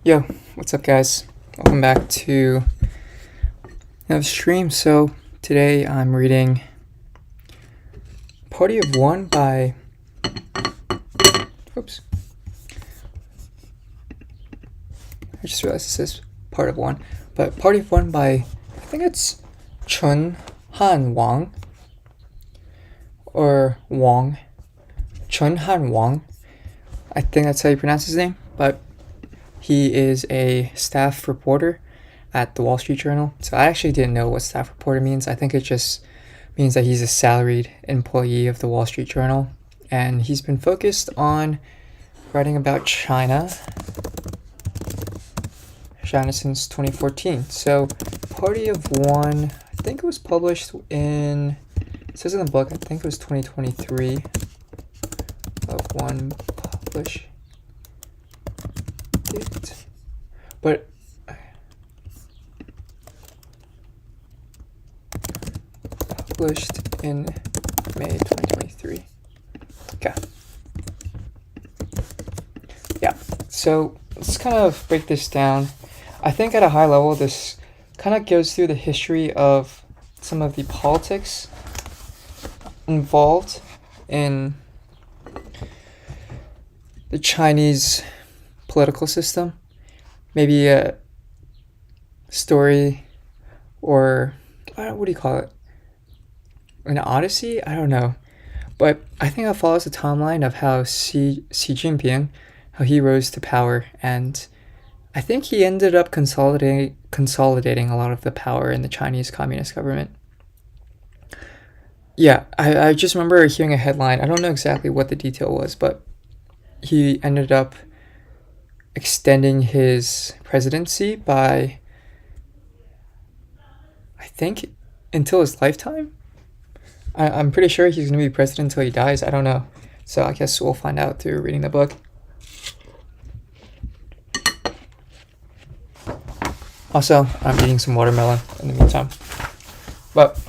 Yo, what's up, guys? Welcome back to another stream. So, today I'm reading Party of One by. Oops. I just realized this is Part of One. But Party of One by. I think it's Chun Wong. Or Wong. Chun Wong. I think that's how you pronounce his name. But he is a staff reporter at the Wall Street Journal. So I actually didn't know what staff reporter means. I think it just means that he's a salaried employee of the Wall Street Journal. And he's been focused on writing about China since 2014. So Party of One, I think it was published in, it says in the book, I think it was 2023 of one publish. But published in May 2023. Okay. Yeah. So let's kind of break this down. I think at a high level, this kind of goes through the history of some of the politics involved in the Chinese political system. Maybe a story, or what do you call it? An odyssey? I don't know. But I think it follows the timeline of how Xi Jinping, how he rose to power, and I think he ended up consolidating a lot of the power in the Chinese Communist government. Yeah, I just remember hearing a headline. I don't know exactly what the detail was, but he ended up extending his presidency by, I think, until his lifetime. I'm pretty sure he's going to be president until he dies. I don't know. So I guess we'll find out through reading the book. Also, I'm eating some watermelon in the meantime. But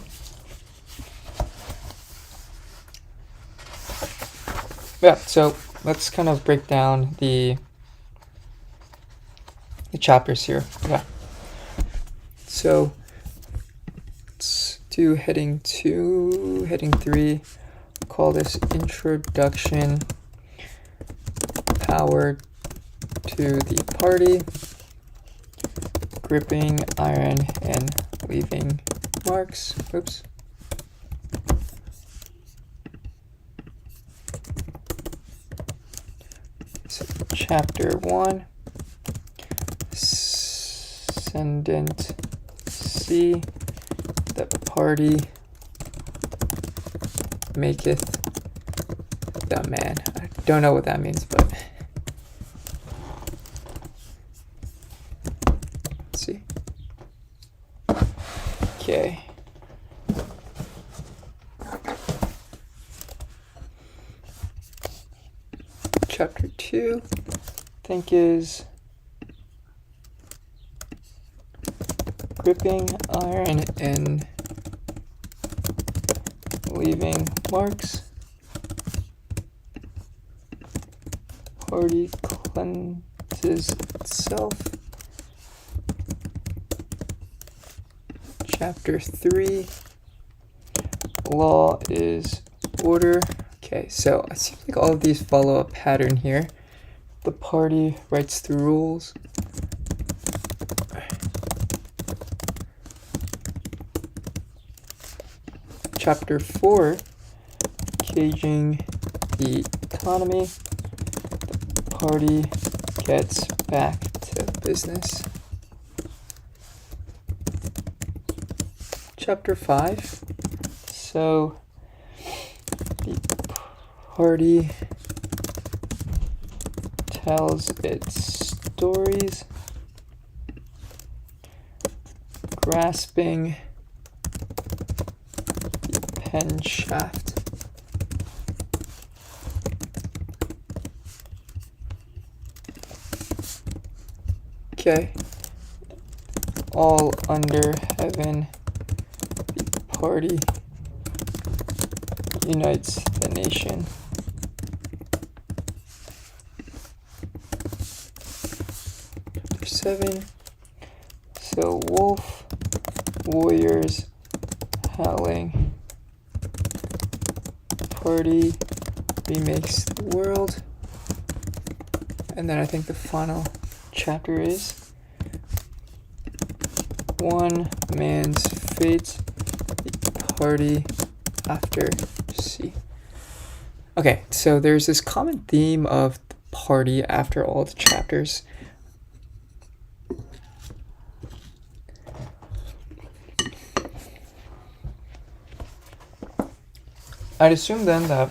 yeah, so let's kind of break down the chapters here. Yeah. So let's do heading 2, heading 3. Call this Introduction, Power to the Party, Gripping Iron and Leaving Marks. Oops. So, Chapter 1. Ascendant C, the party maketh the man. I don't know what that means, but let's see. Okay. Chapter 2, I think, is Gripping Iron and Leaving Marks. Party cleanses itself. Chapter 3, Law is Order. Okay, so it seems like all of these follow a pattern here. The party writes the rules. Chapter 4, Caging the Economy. The party gets back to business. Chapter 5, so the party tells its stories, grasping pen shaft. Okay. All under heaven, the party unites the nation. 7. So wolf, warriors, howling, party, remakes the world. And then I think the final chapter is one man's fate, the party after C. Okay, so there's this common theme of the party after all the chapters. I'd assume then that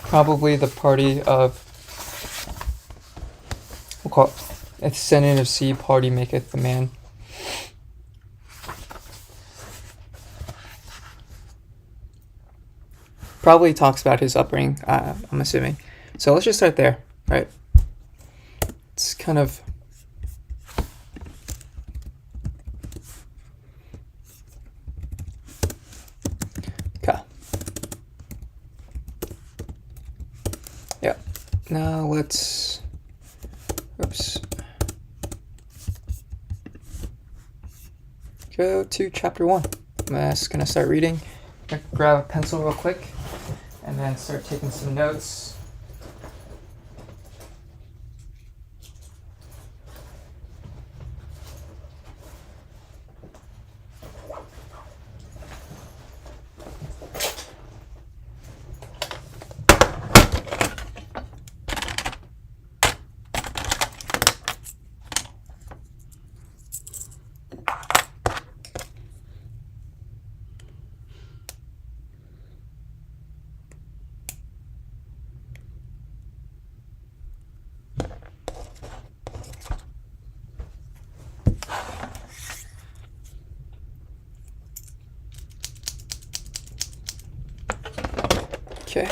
probably the party of, we'll call it ascendant of C, party maketh the man. Probably talks about his upbringing, I'm assuming. So let's just start there, right? It's kind of okay. Yeah. Now let's go to chapter 1. I'm just gonna start reading. I'm gonna grab a pencil real quick and then start taking some notes. Okay.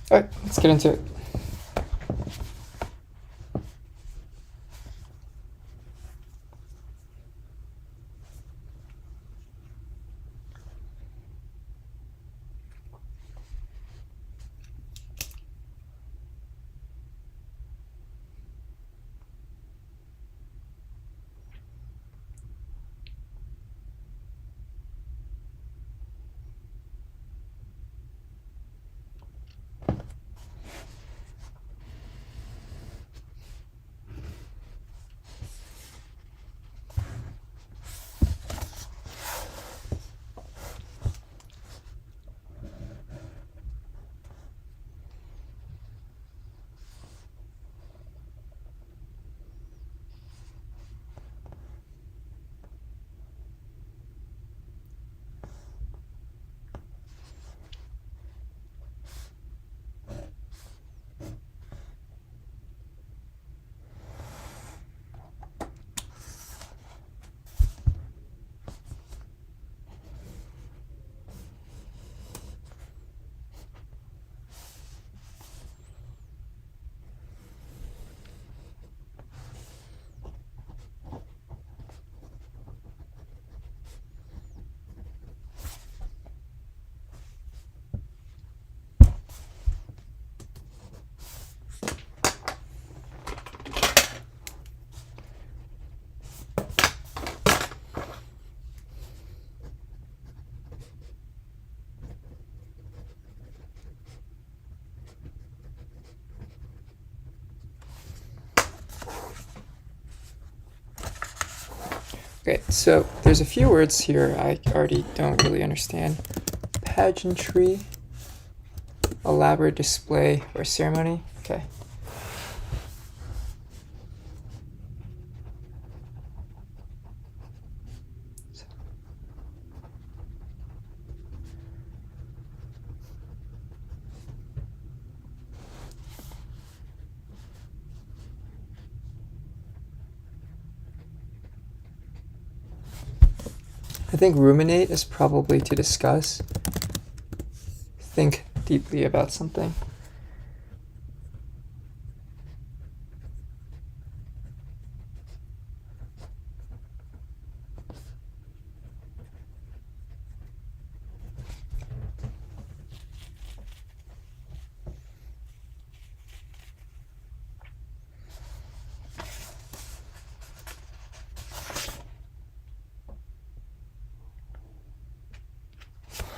All right, let's get into it. Okay, so there's a few words here I already don't really understand. Pageantry, elaborate display, or ceremony. Okay. I think ruminate is probably to discuss. Think deeply about something.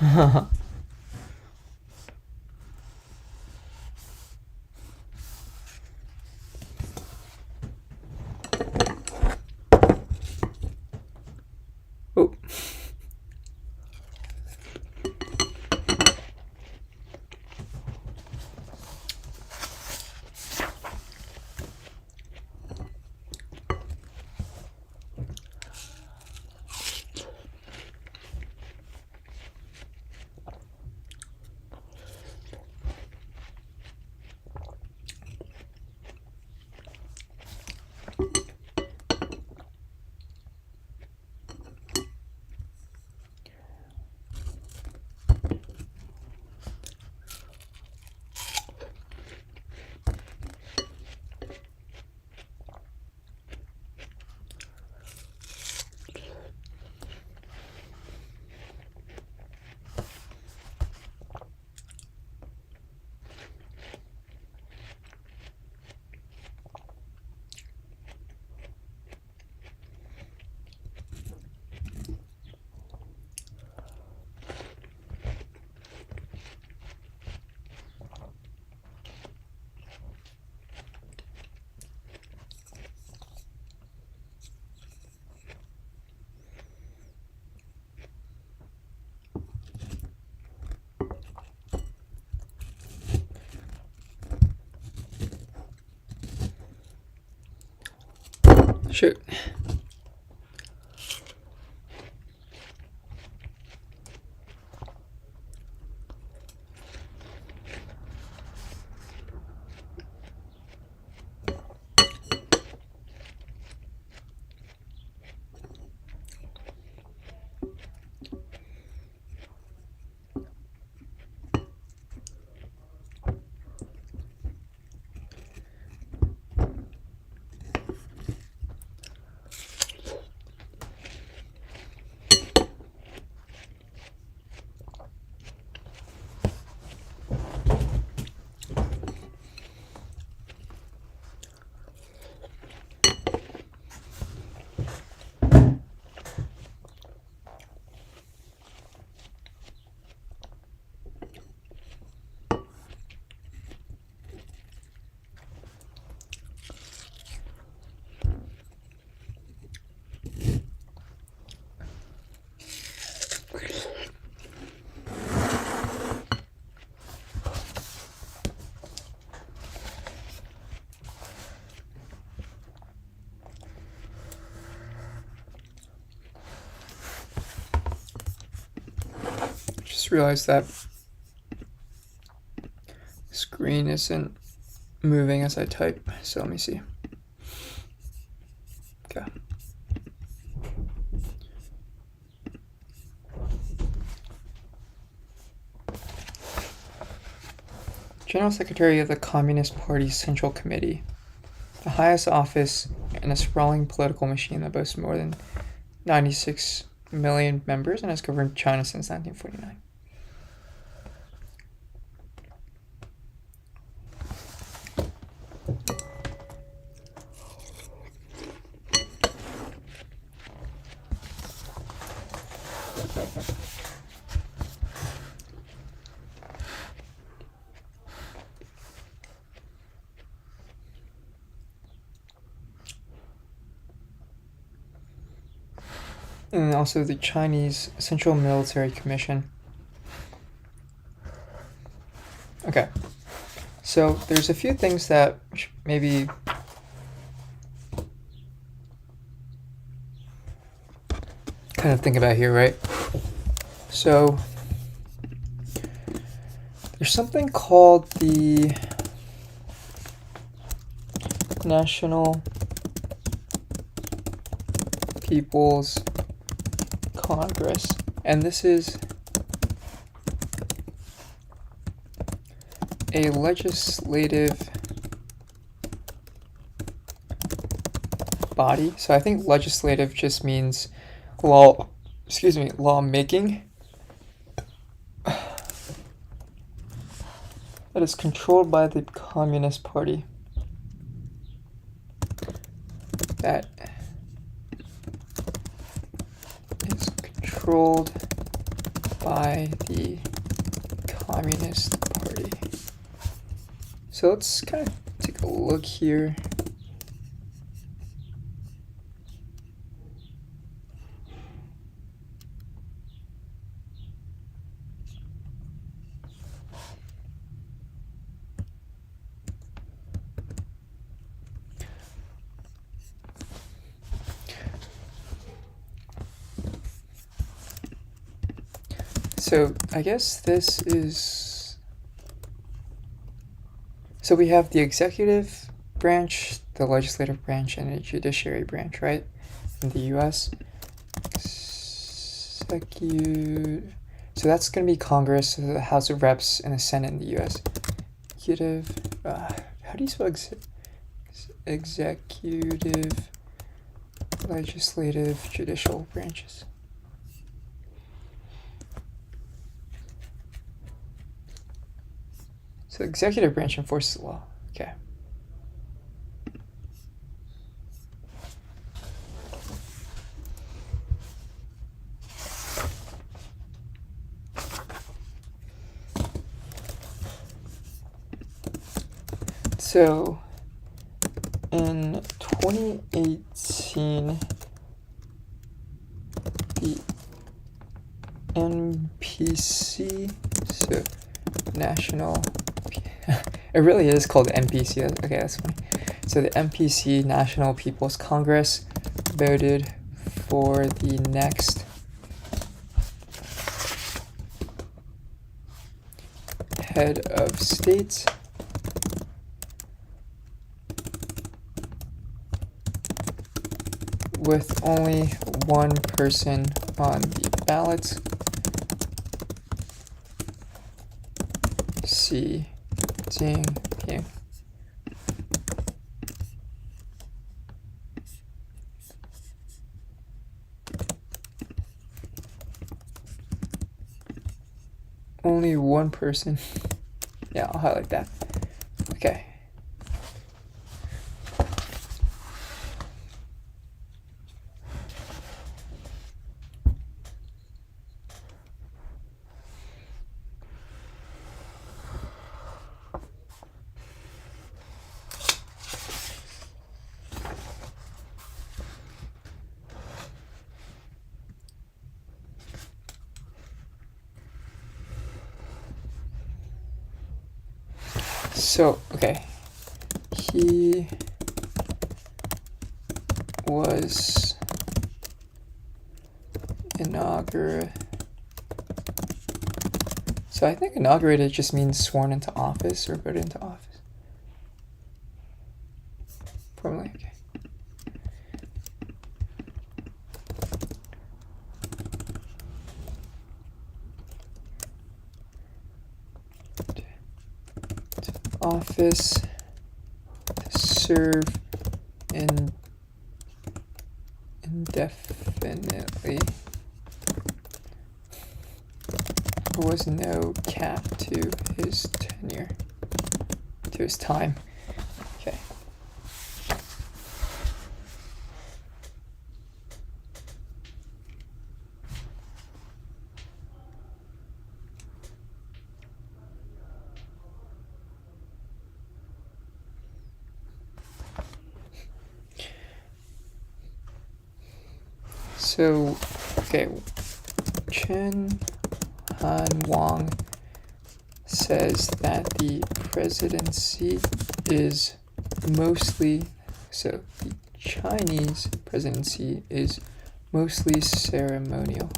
Oh. Shoot. Just realized that screen isn't moving as I type, so let me see. Okay. General Secretary of the Communist Party's Central Committee, the highest office in a sprawling political machine that boasts more than 96 million members and has governed China since 1949. And also the Chinese Central Military Commission. Okay, so there's a few things that maybe kind of think about here, right? So there's something called the National People's Congress, and this is a legislative body. So I think legislative just means lawmaking. That is controlled by the Communist Party. That is controlled by the Communist Party. So let's kind of take a look here. So I guess this is, so we have the executive branch, the legislative branch, and the judiciary branch, right? In the US. So that's going to be Congress, the House of Reps, and the Senate in the US. Executive, how do you spell executive, legislative, judicial branches? So the executive branch enforces the law. Okay. So in 2018, the NPC, so National, it really is called NPC, okay, that's funny. So the NPC, National People's Congress, voted for the next head of state with only one person on the ballot. Xi Jinping. Only one person. Yeah, I'll highlight that. Okay. So, okay, he was inaugurated. So I think inaugurated just means sworn into office or voted into office. Formally, okay. Office to serve indefinitely. There was no cap to his tenure, to his time. Okay. So, okay, Chen Han Wong says that the presidency is mostly, so the Chinese presidency is mostly ceremonial.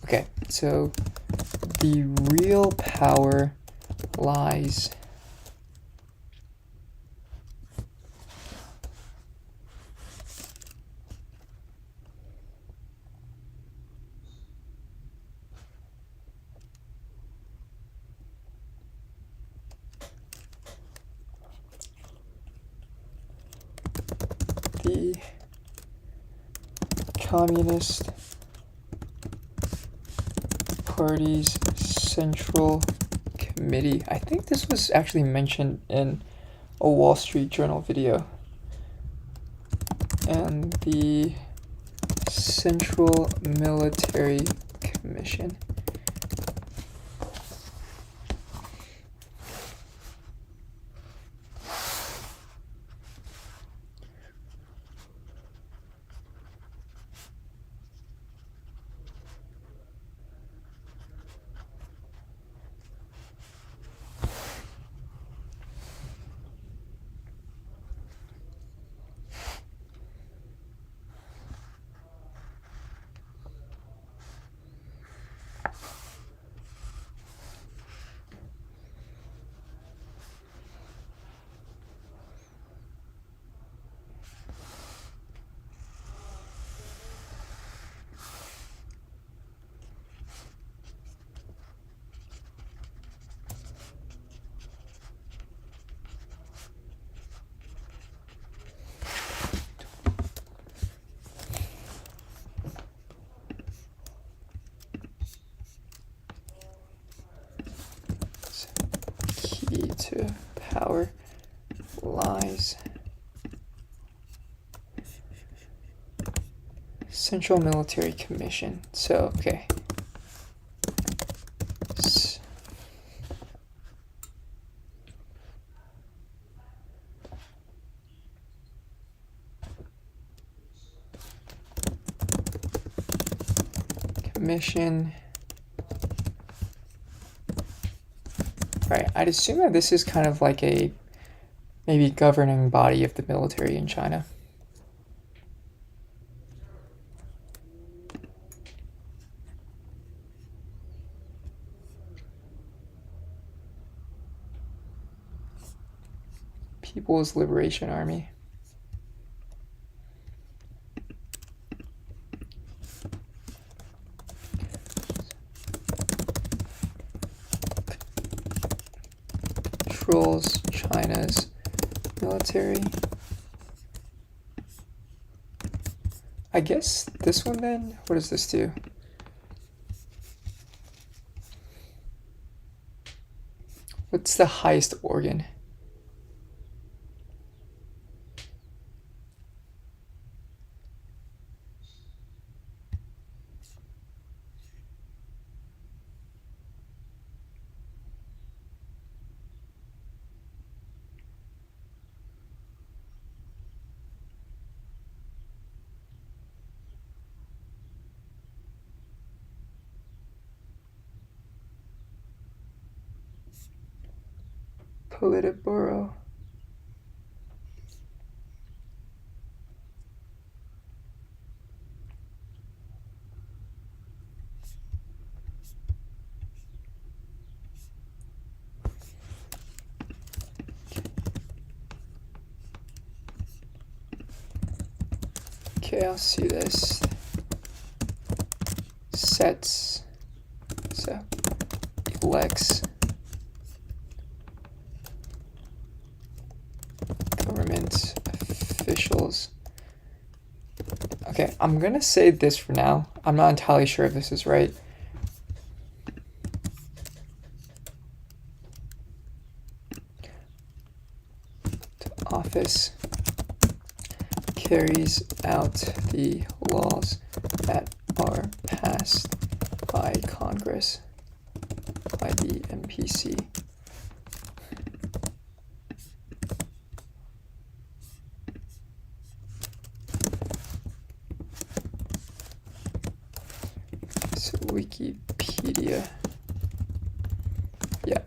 Okay, so the real power lies the Communist Party's Central Committee. I think this was actually mentioned in a Wall Street Journal video. And the Central Military Commission. Key to power lies. Central Military Commission. So, okay. Commission. Right, I'd assume that this is kind of like a maybe governing body of the military in China. People's Liberation Army. Controls China's military. I guess this one then? What does this do? What's the highest organ? Politburo. Okay, I'll see this. Sets. So, elects. Government officials. Okay, I'm gonna say this for now. I'm not entirely sure if this is right. Office carries out the laws that are passed by Congress, by the MPC. So Wikipedia. Yeah.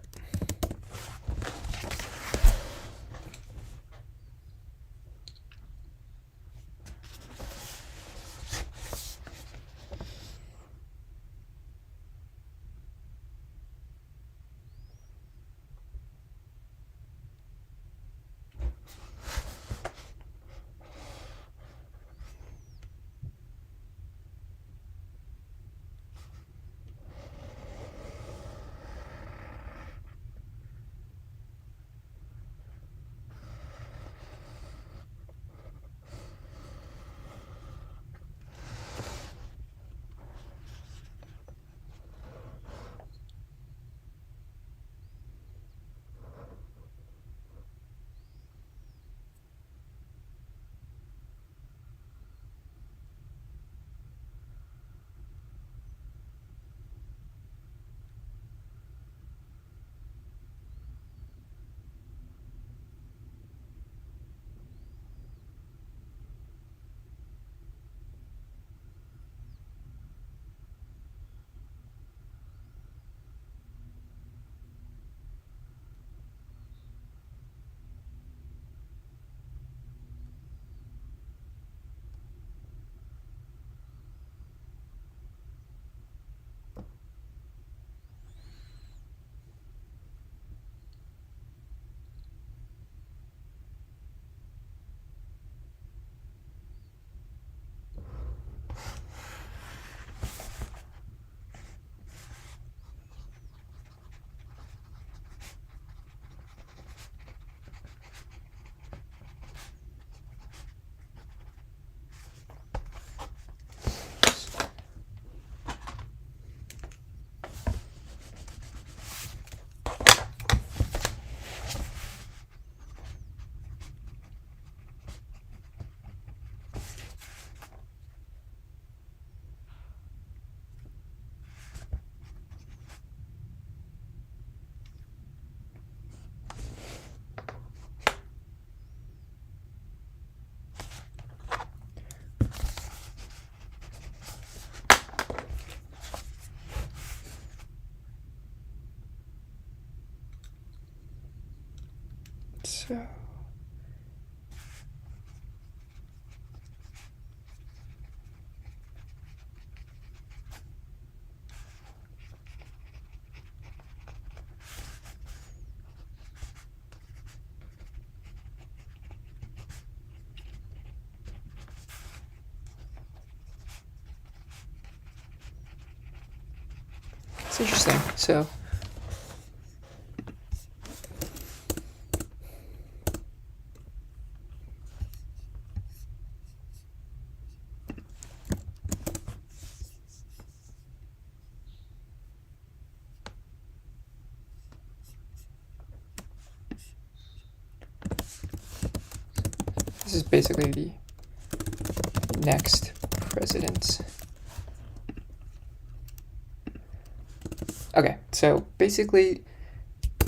So it's interesting. So this is basically the next president. Okay, so basically,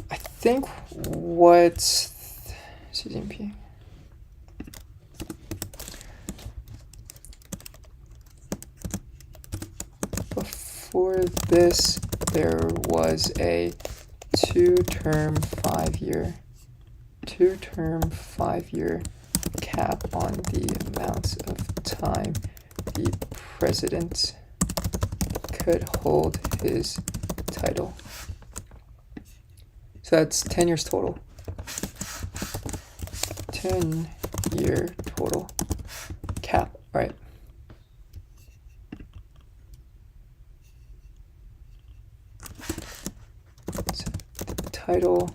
I think what Xi Jinping. Before this, there was a two-term 5-year cap on the amount of time the president could hold his title. So that's 10 years total. 10-year total cap, right? So the title,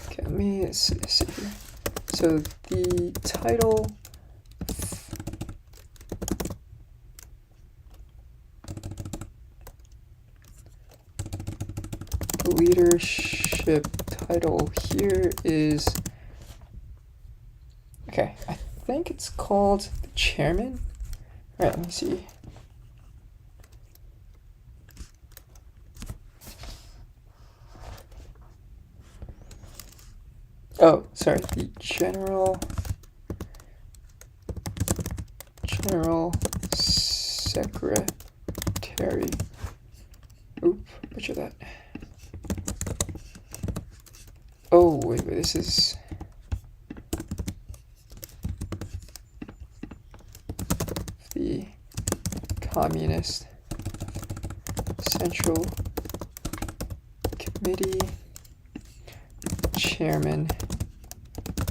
okay, let me see here. So the title leadership title here is, okay, I think it's called the chairman. All right, let me see. Oh, sorry, the general secretary. Oop, butcher that. Oh, wait, this is... the Communist Central Committee chairman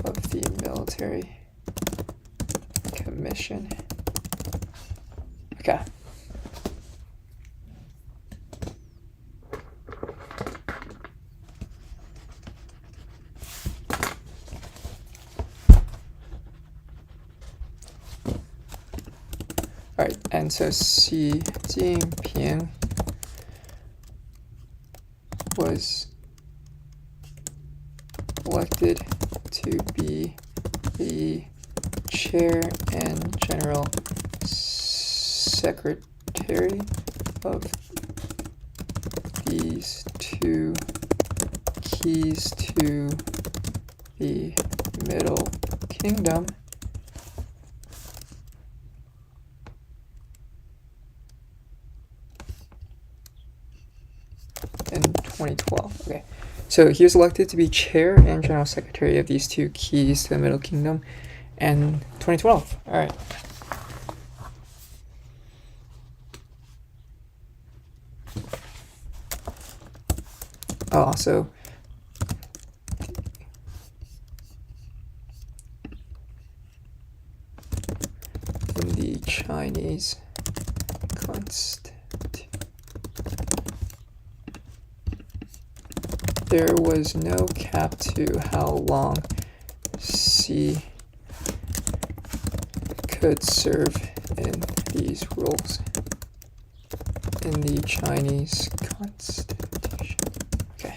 of the Military Commission. Okay. All right, and so Xi Jinping was elected to be the chair and general secretary of these two keys to the Middle Kingdom in 2012. Okay, so he was elected to be chair and general secretary of these two keys to the Middle Kingdom in 2012. All right. Oh, also, in the Chinese constitution, there was no cap to how long Xi could serve in these roles in the Chinese constitution. Okay.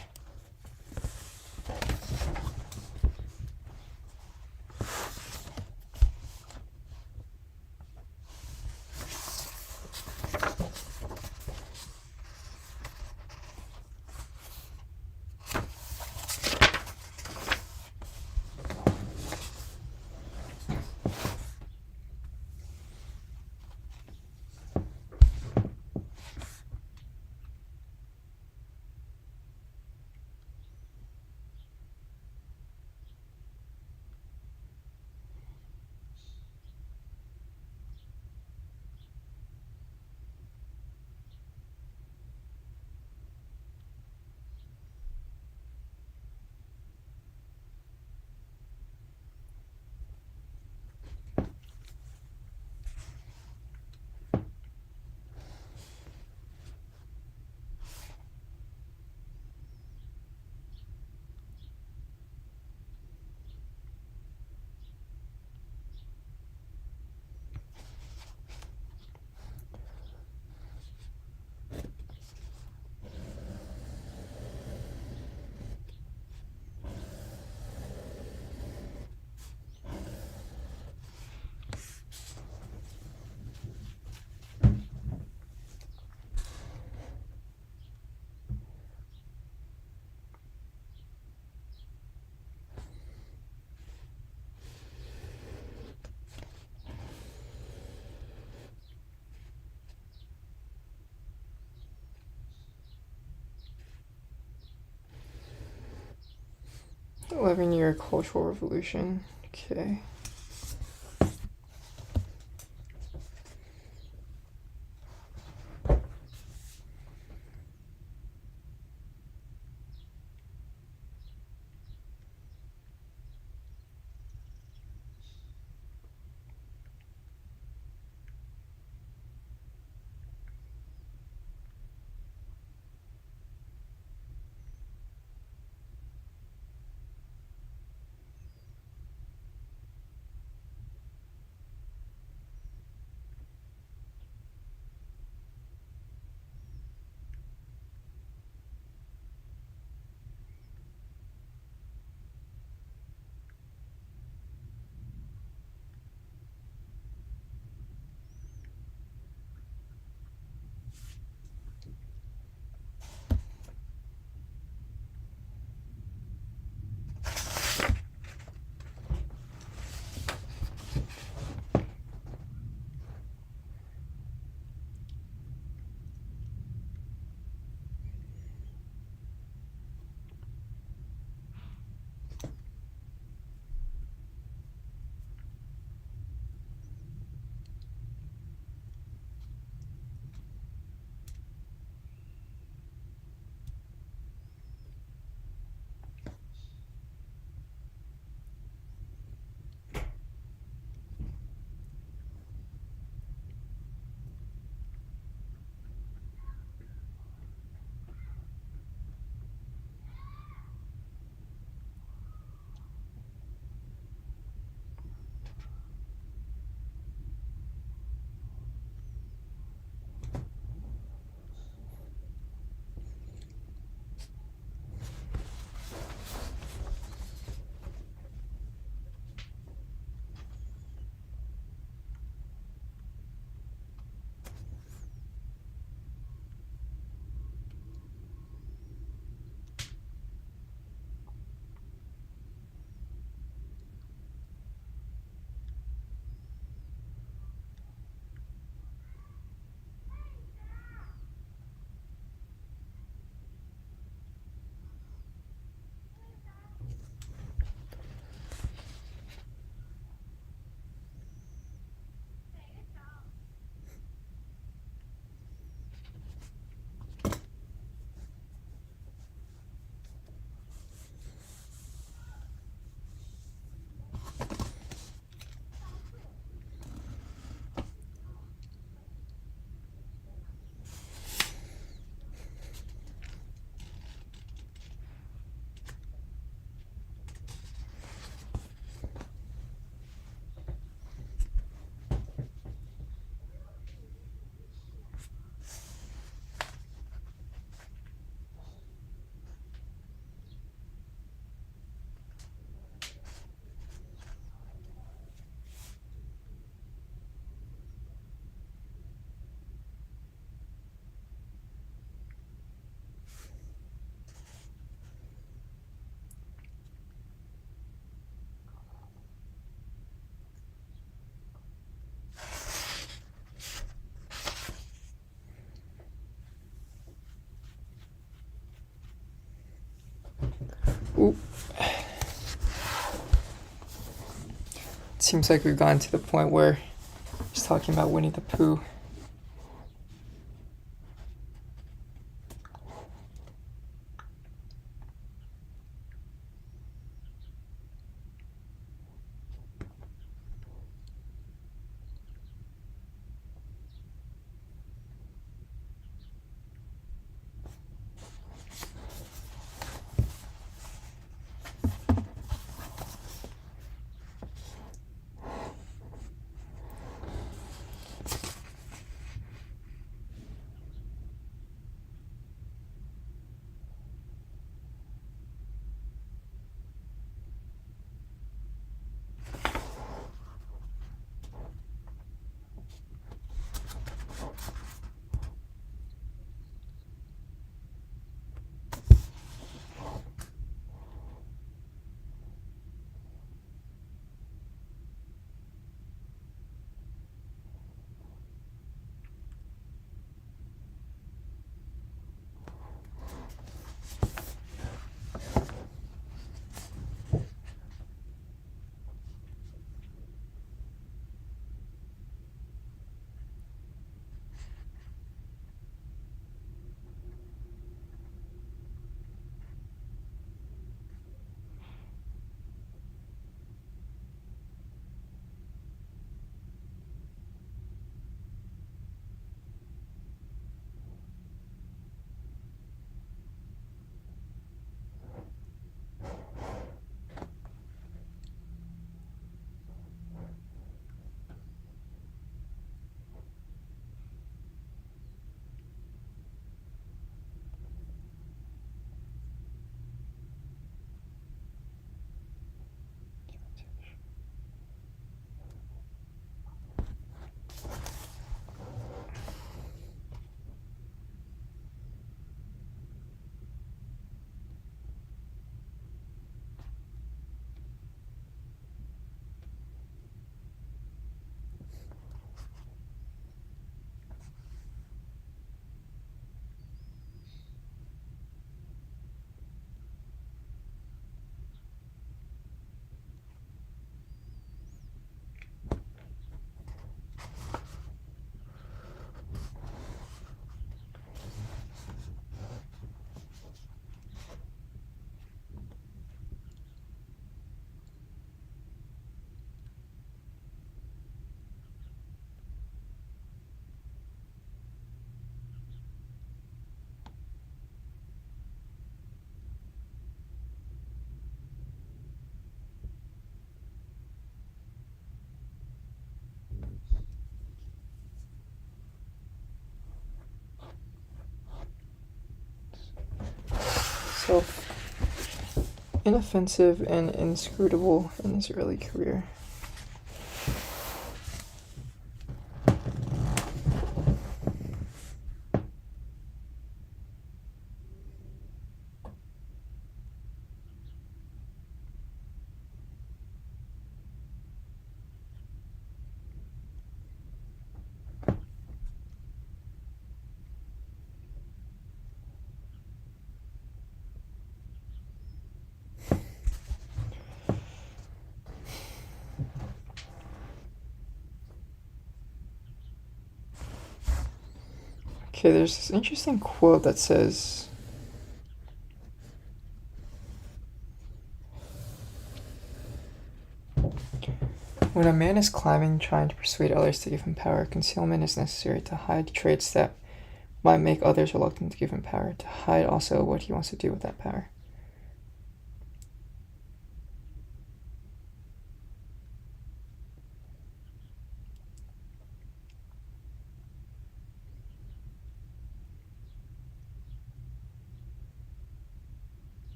11-year Cultural Revolution. Okay. Ooh. Seems like we've gotten to the point where he's talking about Winnie the Pooh. inoffensive and inscrutable in his early career. Okay, there's this interesting quote that says, when a man is climbing, trying to persuade others to give him power, concealment is necessary to hide traits that might make others reluctant to give him power, to hide also what he wants to do with that power.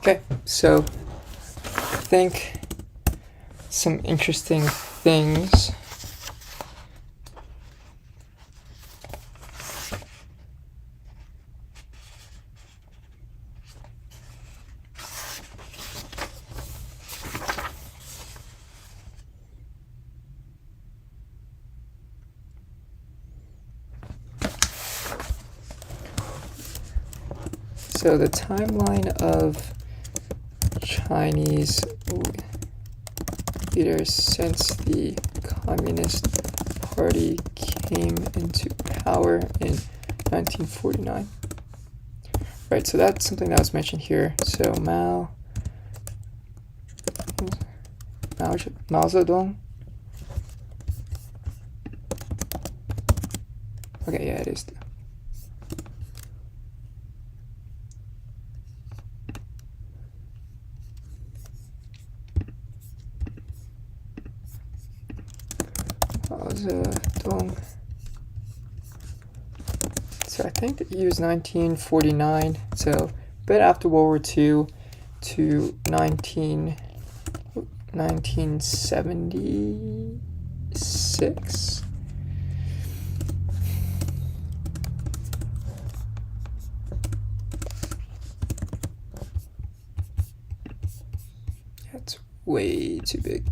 Okay, so I think some interesting things. So the timeline of Chinese leaders since the Communist Party came into power in 1949. Right, so that's something that was mentioned here. So Mao Zedong. Okay, yeah, it is. Zedong. So I think that he was 1949, so a bit after World War II to 1976. That's way too big.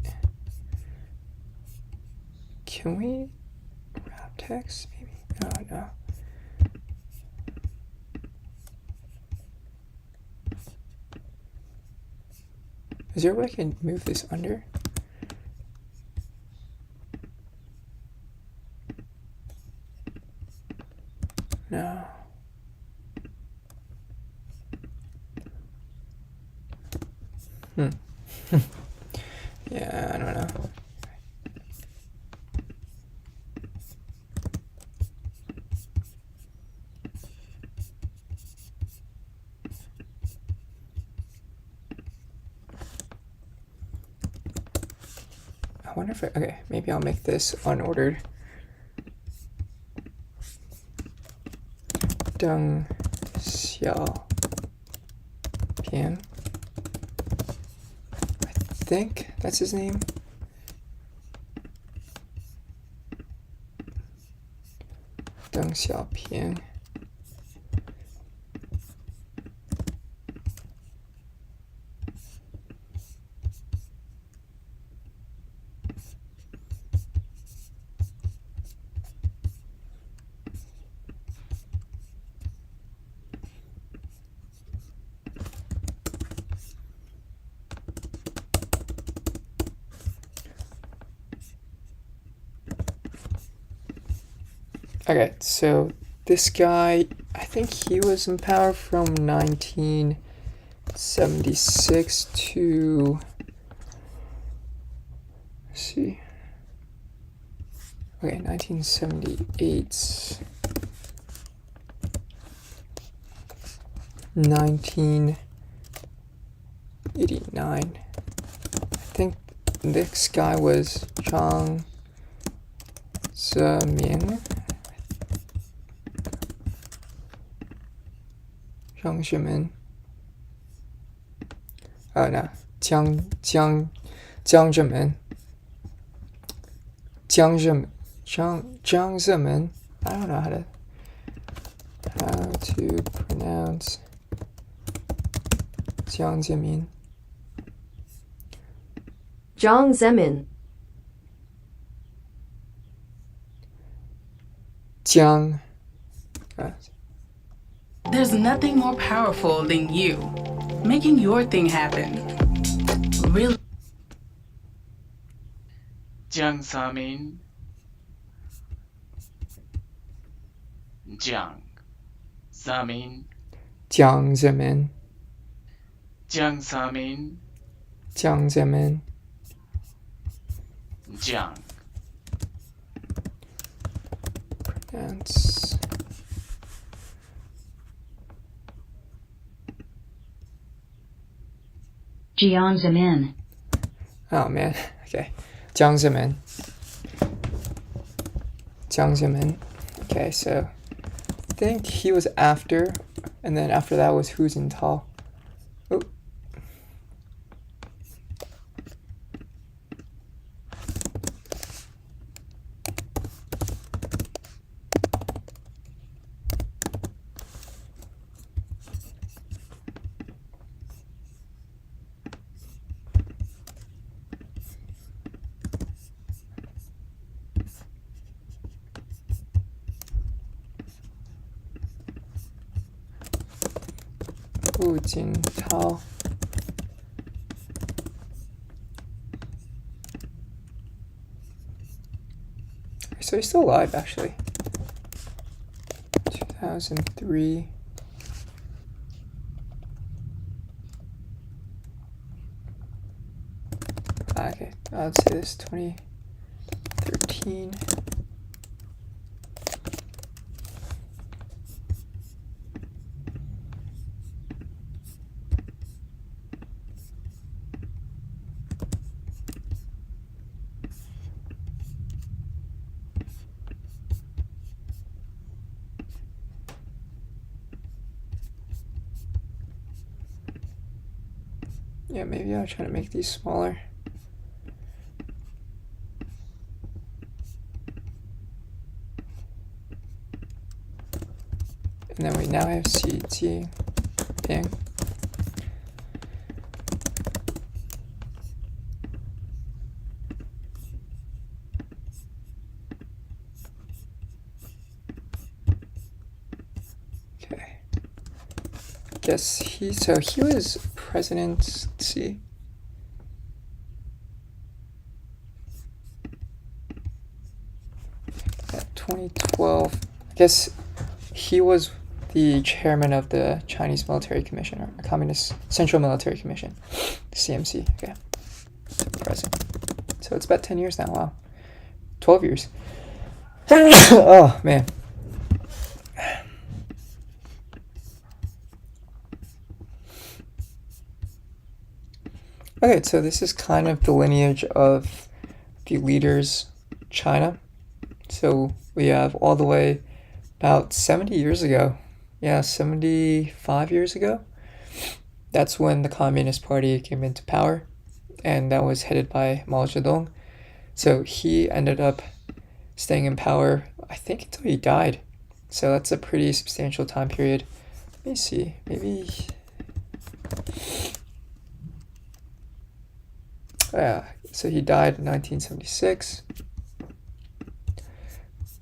Can we wrap text, maybe? Oh, no. Is there a way I can move this under? No. Yeah, I don't know. I wonder if okay, maybe I'll make this unordered. Deng Xiaopian. I think that's his name. Deng Xiaopian. Okay, so this guy, I think he was in power from 1976 to, let's see, okay, 1978, 1989. I think this guy was Jiang Zemin. Jiang Zemin. Oh no, Jiang Zemin. Jiang Zemin. I don't know how to pronounce Jiang Zemin. Jiang Zemin. Jiang. There's nothing more powerful than you making your thing happen. Really. Jiang Zemin. Jiang Zemin. Jiang Zemin. Jiang Zemin. Jiang Zemin. Jiang. Pronounce. Jiang Zemin. Oh man, okay. Jiang Zemin. Jiang Zemin. Okay, so I think he was after, and then after that was Hu Jintao. Oh. Hu Jintao. So he's still alive, actually. 2003. Okay, I'd say this 2013. Yeah, maybe I'll try to make these smaller. And then we now have Xi Jinping. Okay. Guess he was president, let's see. At 2012. I guess he was the chairman of the Chinese Military Commission, or Communist Central Military Commission, CMC. Okay. Present. So it's about 10 years now. Wow. 12 years. Oh, man. Okay, so this is kind of the lineage of the leaders China. So we have all the way about 70 years ago. Yeah, 75 years ago. That's when the Communist Party came into power, and that was headed by Mao Zedong. So he ended up staying in power, I think, until he died. So that's a pretty substantial time period. Let me see, maybe... Yeah, so he died in 1976.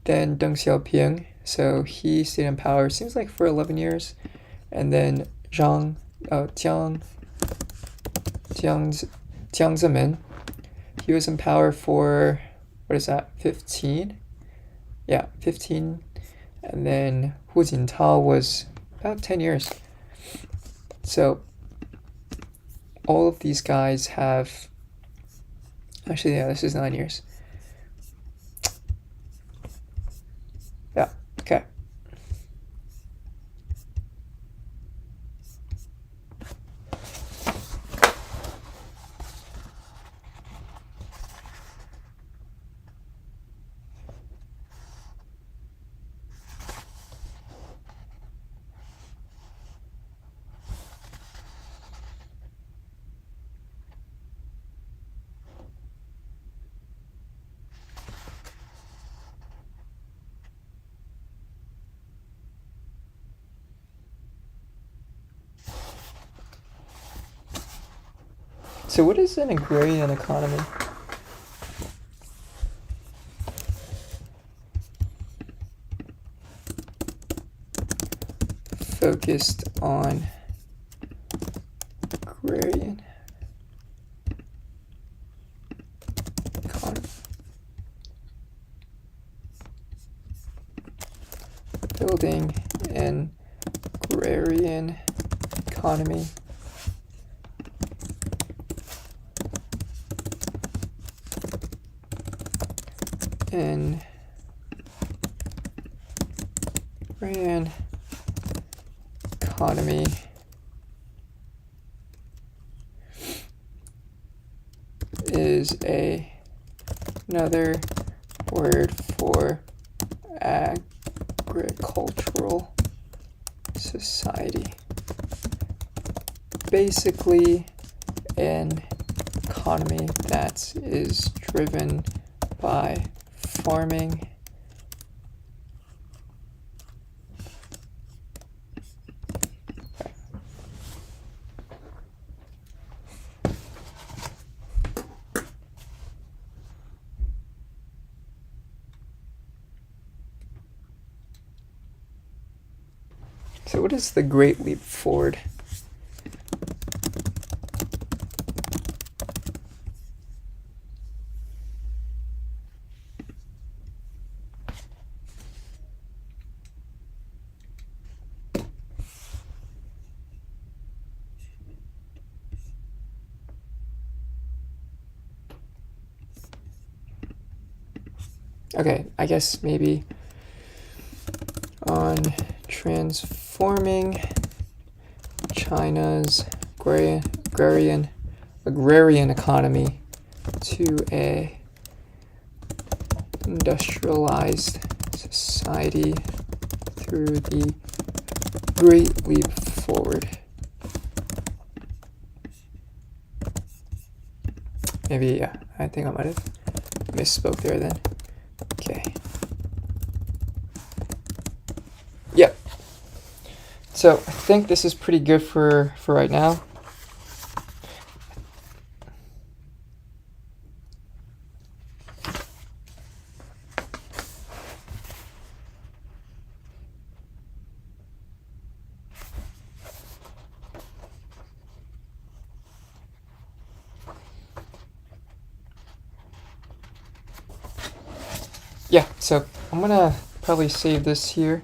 Then Deng Xiaoping, so he stayed in power, seems like for 11 years. And then Jiang Zemin, he was in power for, what is that, 15? yeah, 15. And then Hu Jintao was about 10 years. So all of these guys have, actually, yeah, this is 9 years. Yeah, okay. So what is an agrarian economy? Focused on agrarian economy. Building an agrarian economy in agrarian economy is another word for agricultural society. Basically, an economy that is driven by farming So what is the Great Leap Forward? Okay, I guess maybe on transforming China's agrarian economy to a industrialized society through the Great Leap Forward. Maybe, yeah, I think I might have misspoke there then. Okay. Yep. So I think this is pretty good for right now. Yeah, so I'm gonna probably save this here.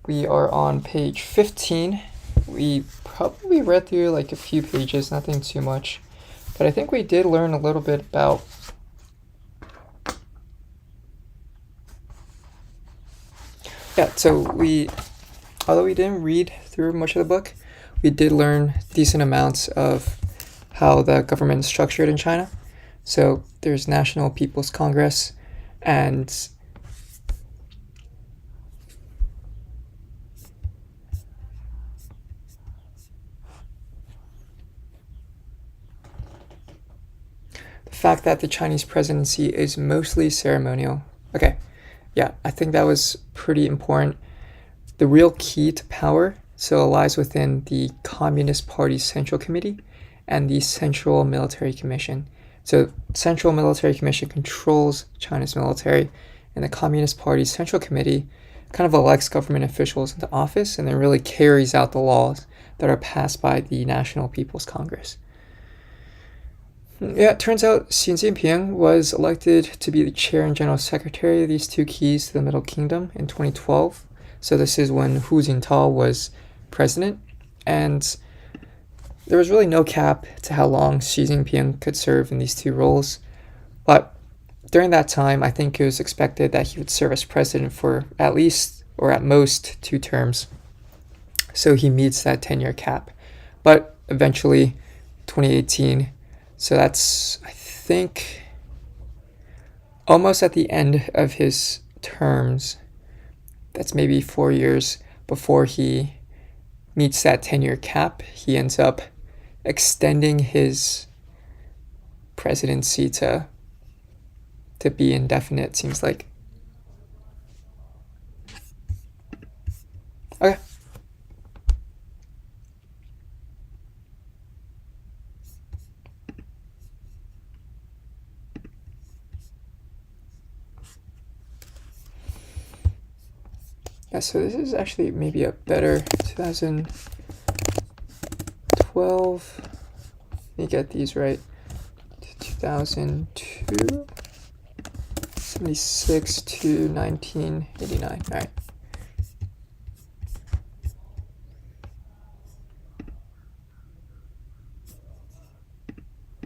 We are on page 15. We probably read through like a few pages, nothing too much. But I think we did learn a little bit about so although we didn't read through much of the book, we did learn decent amounts of how the government is structured in China. So there's National People's Congress, and the fact that the Chinese presidency is mostly ceremonial. Okay, yeah, I think that was pretty important. The real key to power lies within the Communist Party Central Committee and the Central Military Commission. So Central Military Commission controls China's military, and the Communist Party Central Committee kind of elects government officials into office and then really carries out the laws that are passed by the National People's Congress. Yeah, it turns out Xi Jinping was elected to be the chair and general secretary of these two keys to the Middle Kingdom in 2012. So this is when Hu Jintao was president, and there was really no cap to how long Xi Jinping could serve in these two roles. But during that time, I think it was expected that he would serve as president for at least or at most 2 terms. So he meets that 10-year cap. But eventually, 2018, so that's, I think, almost at the end of his terms. That's maybe 4 years before he meets that 10-year cap. He ends up extending his presidency to be indefinite, seems like. Okay. Yeah, so this is actually maybe a better 2012. Let me get these right. 2002, 76 to 1989. All right.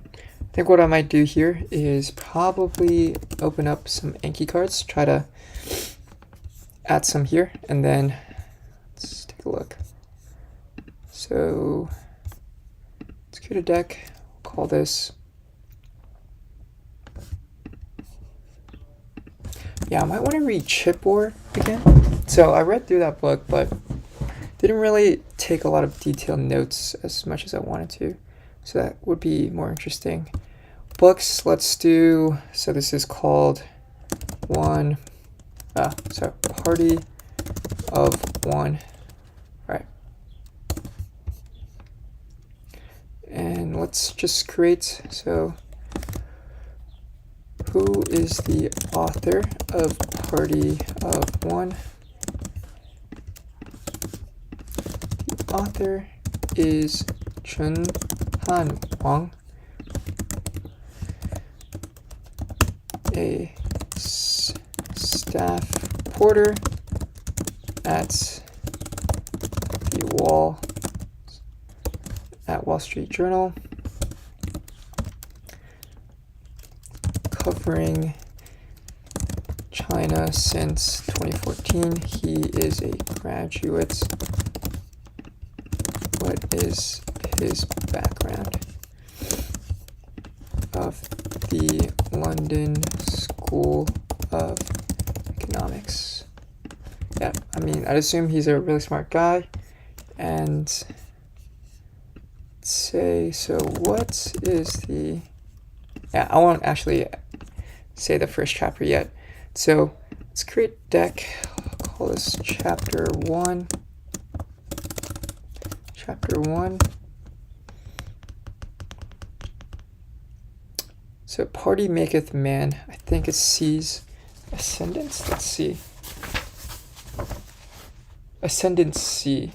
I think what I might do here is probably open up some Anki cards, try to add some here, and then let's take a look. So let's create a deck. We'll call this. Yeah, I might want to read Chipboard again. So I read through that book, but didn't really take a lot of detailed notes as much as I wanted to. So that would be more interesting. Books, let's do, so this is called Party of One. All right. And let's just create, so who is the author of Party of One? The author is Chun Wong, a staff reporter at Wall Street Journal, covering China since 2014. He is a graduate. What is his background? Of the London School of Economics. Yeah, I mean, I'd assume he's a really smart guy. And say, so what is the... Yeah, I won't actually say the first chapter yet. So let's create deck. I'll call this chapter 1. Chapter 1. So party maketh man. I think it sees ascendants. Let's see. Ascendancy.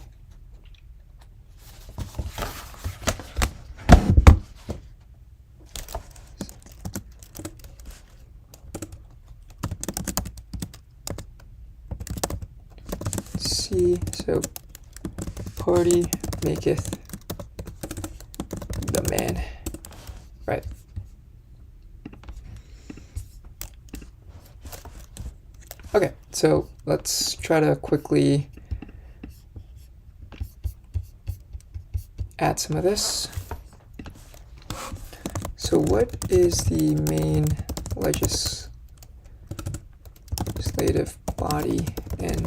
See, so party maketh the man. Right. Okay, so let's try to quickly add some of this. So what is the main legislative body in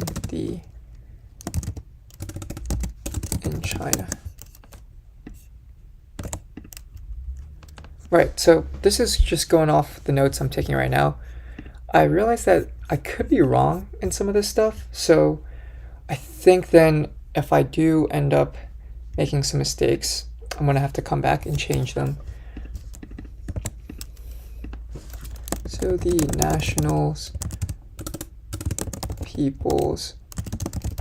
China? Right, so this is just going off the notes I'm taking right now. I realize that I could be wrong in some of this stuff, so I think then if I do end up making some mistakes, I'm gonna have to come back and change them. So the National People's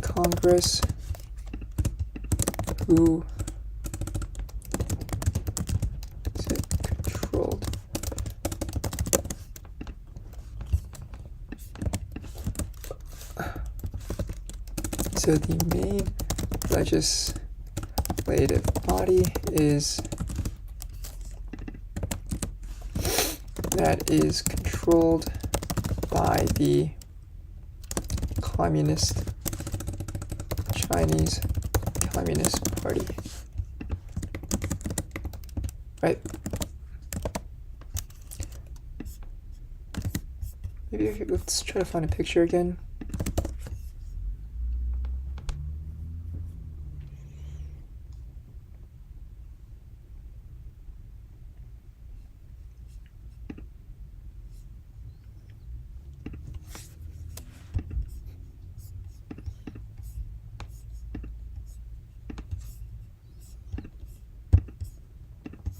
Congress, who controls So the main legislative body that is controlled by the Chinese Communist Party. Right? Maybe let's try to find a picture again.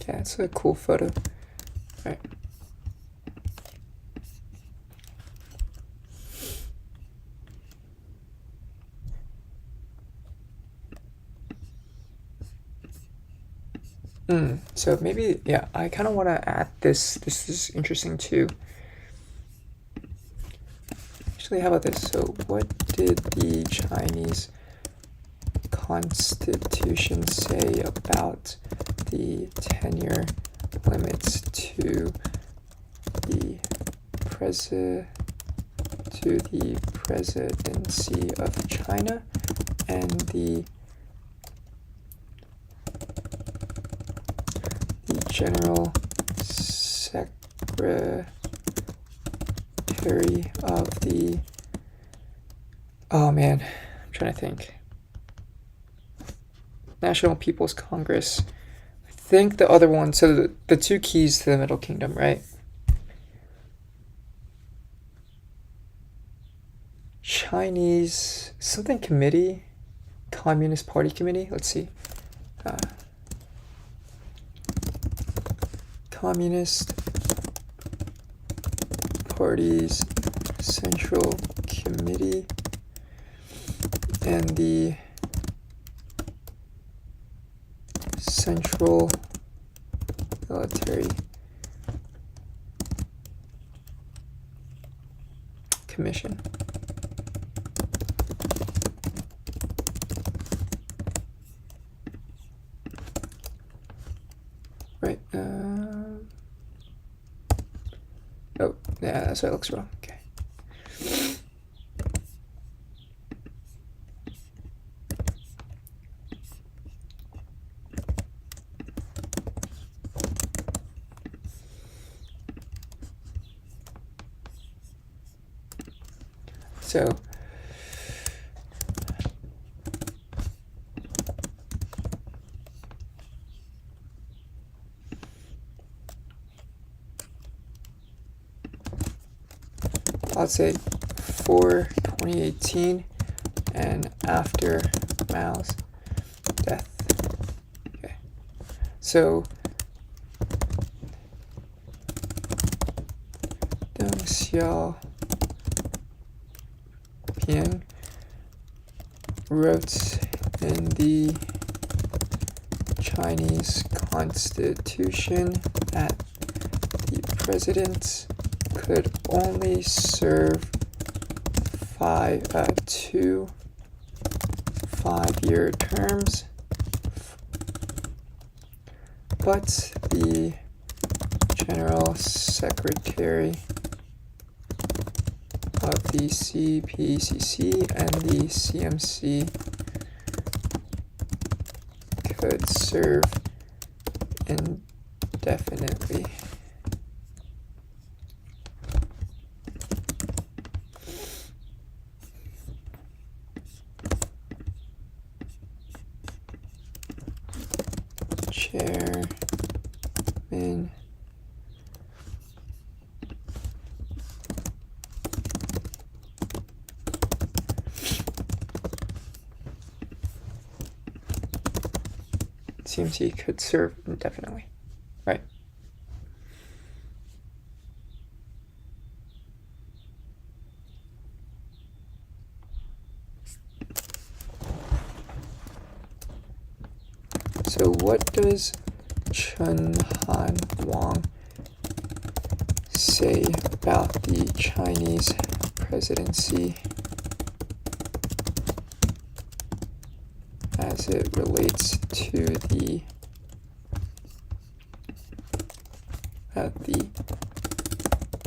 Yeah, it's a cool photo. All right. So maybe, yeah, I kind of want to add this. This is interesting too. Actually, how about this? So what did the Chinese Constitution say about the tenure limits to the presidency of China and the General Secretary of the, oh man, I'm trying to think. National People's Congress. I think the other one, so the two keys to the Middle Kingdom, right? Chinese, something committee, Communist Party committee, let's see. Communist Party's Central Committee and the Central Military Commission. Right. Oh, yeah, that's why it looks wrong. Okay. So let's say for 2018 and after Mao's death. Okay. So Deng Xiaoping wrote in the Chinese Constitution that the president could only serve 2 5-year terms, but the General Secretary of the CPCC and the CMC could serve indefinitely. Chairman CMC could serve indefinitely, right? So what does Chun Han Wang say about the Chinese presidency as it relates to the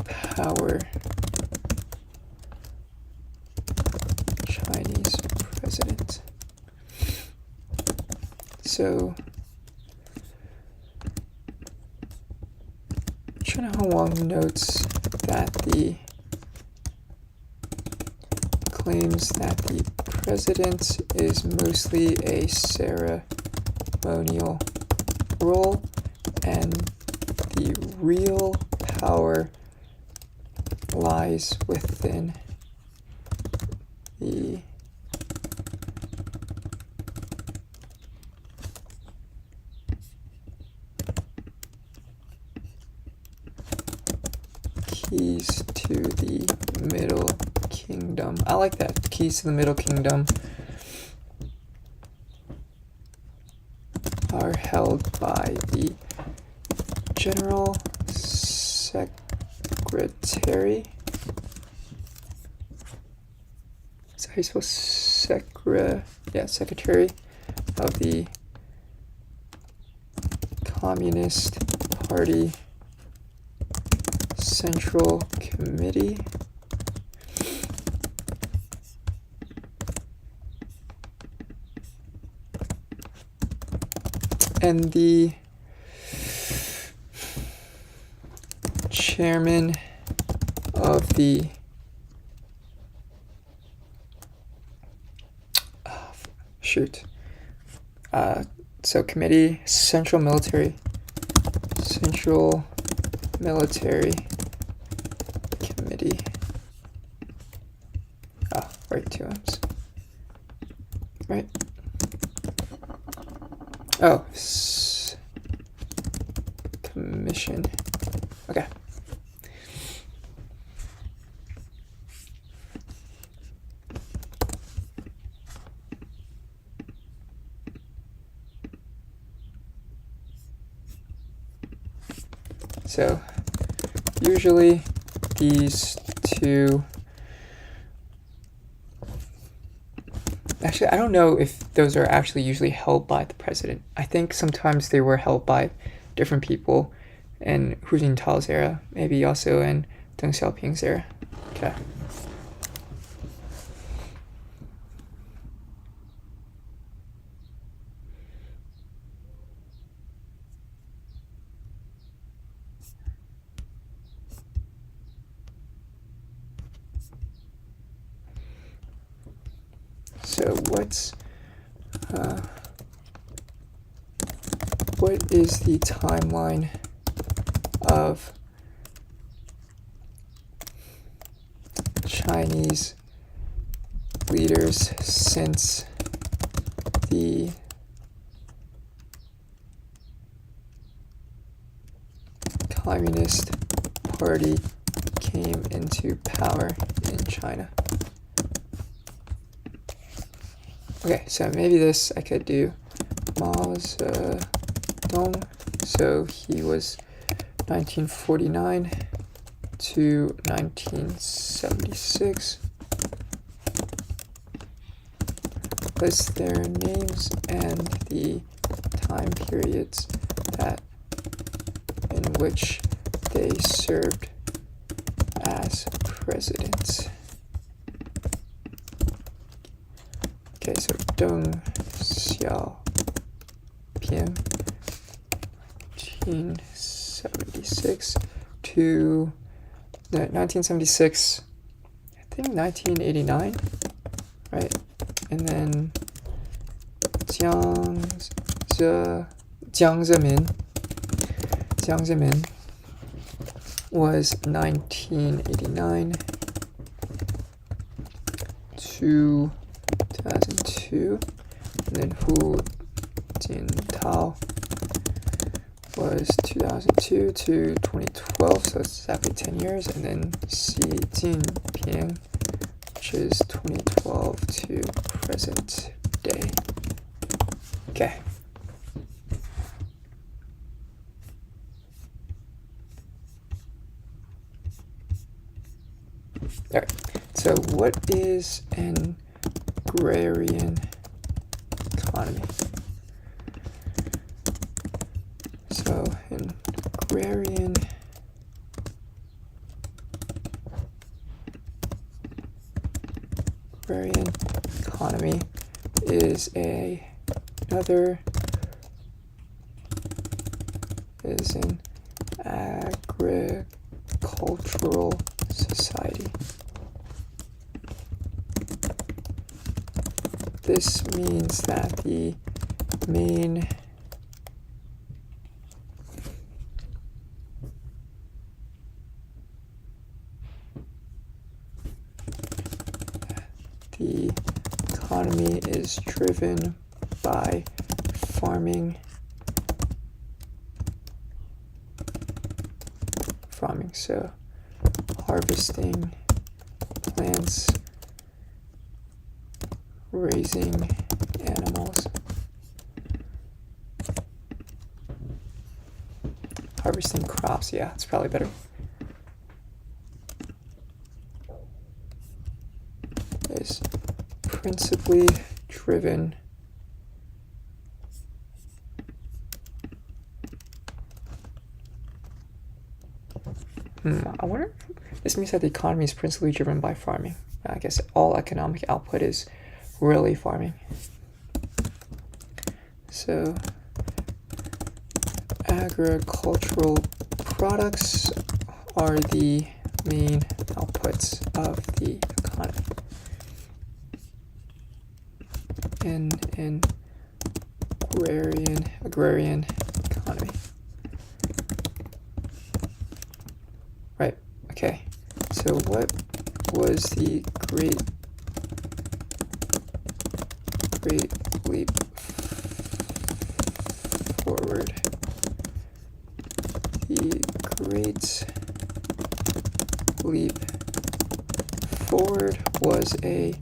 power Chinese president. So Chun Han notes that the claims that the president is mostly a ceremonial role and the real power lies within the keys to the Middle Kingdom. I like that. Keys to the Middle Kingdom are held by the General Secretary. Is that how you spell Secretary of the Communist Party Central Committee. And the chairman of the committee, Central Military Committee. Right, 2 M's. Right. Oh, commission. Okay. So usually these two, actually I don't know if those are actually usually held by the president. I think sometimes they were held by different people in Hu Jintao's era, maybe also in Deng Xiaoping's era. Okay. So what is the timeline of Chinese leaders since the Communist Party came into power in China? Okay, so maybe this I could do Mao Zedong. So he was 1949 to 1976. List their names and the time periods in which they served as presidents. Okay, so Deng Xiaoping, 1976 to 1976, I think 1989, right? And then Jiang Zemin was 1989 to 2002, and then Hu Jintao was 2002 to 2012, so it's exactly 10 years, and then Xi Jinping, which is 2012 to present day. Okay. Alright, so what is an agrarian economy. So an agrarian economy is another is an agricultural society. This means that the main economy is driven by farming, so harvesting plants, raising animals, harvesting crops. Yeah, it's probably better. Is principally driven I wonder if this means that the economy is principally driven by farming. I guess all economic output is really farming. So agricultural products are the main outputs of the economy. In an agrarian economy. Right, okay. So what was the great leap forward? The great leap forward was a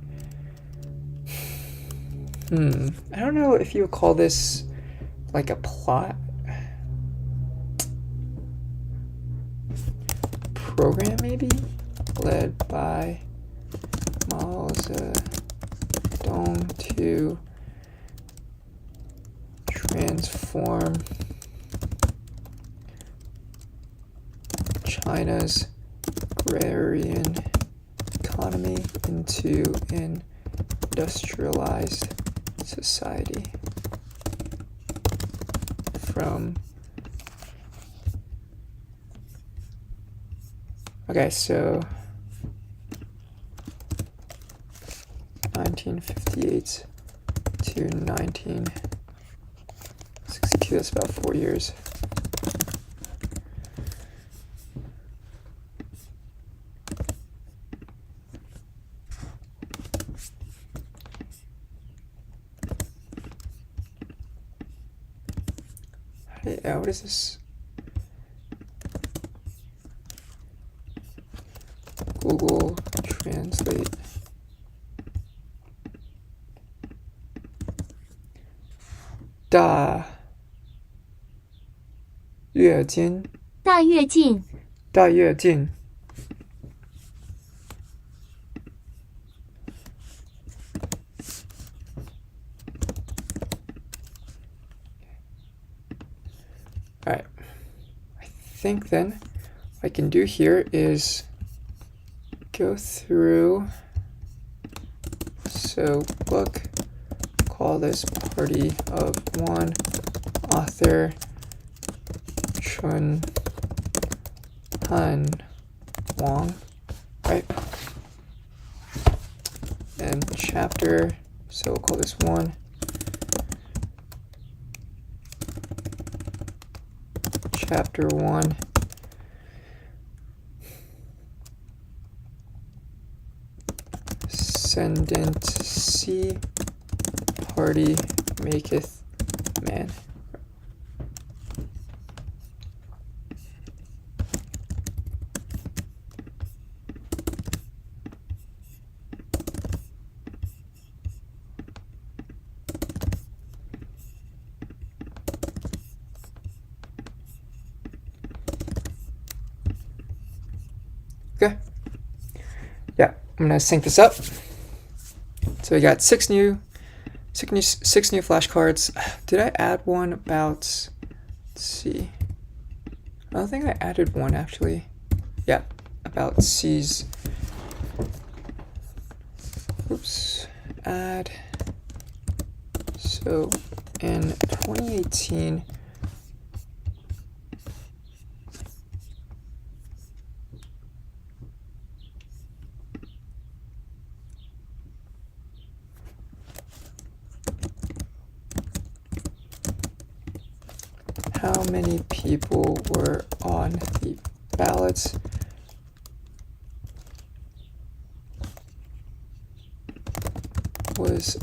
I don't know if you would call this like a plot program, maybe led by Mao Zedong to transform China's agrarian economy into an industrialized society from so 1958 to 1962, that's about 4 years. What is this? Google Translate.大跃进。大跃进。大跃进。Alright, I think then what I can do here is go through, so book, call this party of one, author, Chun Han Wong, right? And chapter, so we'll call this 1. Chapter 1. Ascendancy, party maketh man. Okay. Yeah, I'm gonna sync this up. So we got 6 new Six new flashcards. Did I add one about... Let's see. I don't think I added one, actually. Yeah, about C's. Oops. Add. So, in 2018... how many people were on the ballots was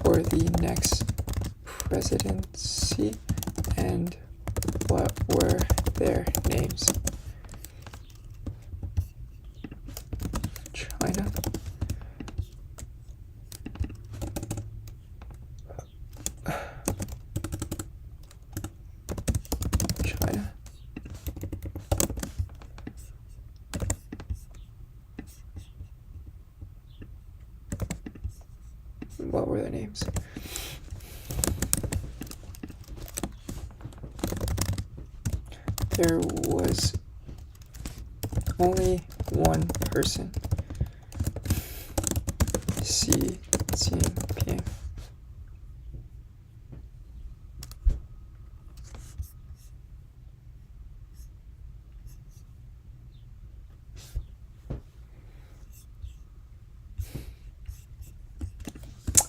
for the next presidency, and what were their names? China. China. What were their names? There was only one person. C. PM.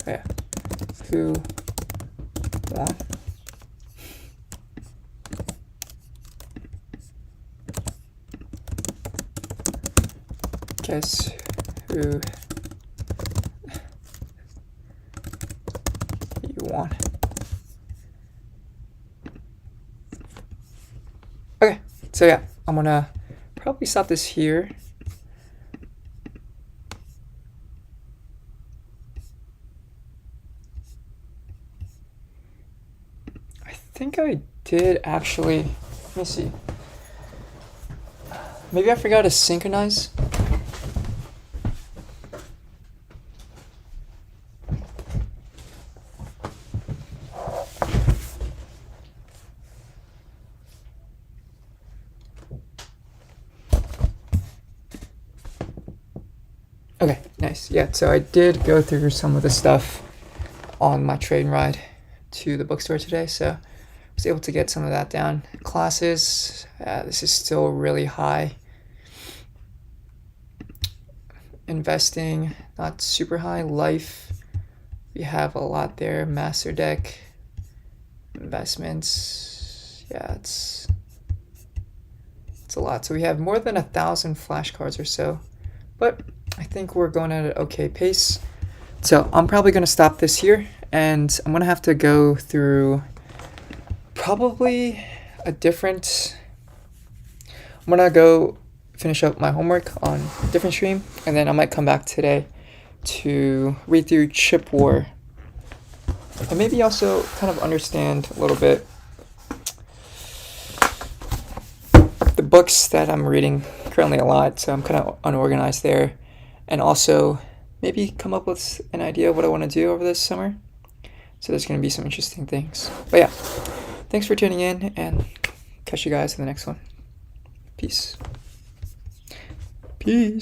Yeah. Who won? Guess who you won? Okay, so yeah, I'm gonna probably stop this here. I think I did actually. Let me see. Maybe I forgot to synchronize. Okay, nice. Yeah, so I did go through some of the stuff on my train ride to the bookstore today, so I was able to get some of that down. Classes, this is still really high. Investing, not super high. Life, we have a lot there. Master deck, investments, yeah, it's a lot. So we have more than 1,000 flashcards or so, but I think we're going at an okay pace. So I'm probably going to stop this here, and I'm going to have to go through probably a different... I'm going to go finish up my homework on a different stream, and then I might come back today to read through Chip War, and maybe also kind of understand a little bit the books that I'm reading currently a lot, so I'm kind of unorganized there. And also maybe come up with an idea of what I want to do over this summer. So there's going to be some interesting things. But yeah, thanks for tuning in, and catch you guys in the next one. Peace. Peace.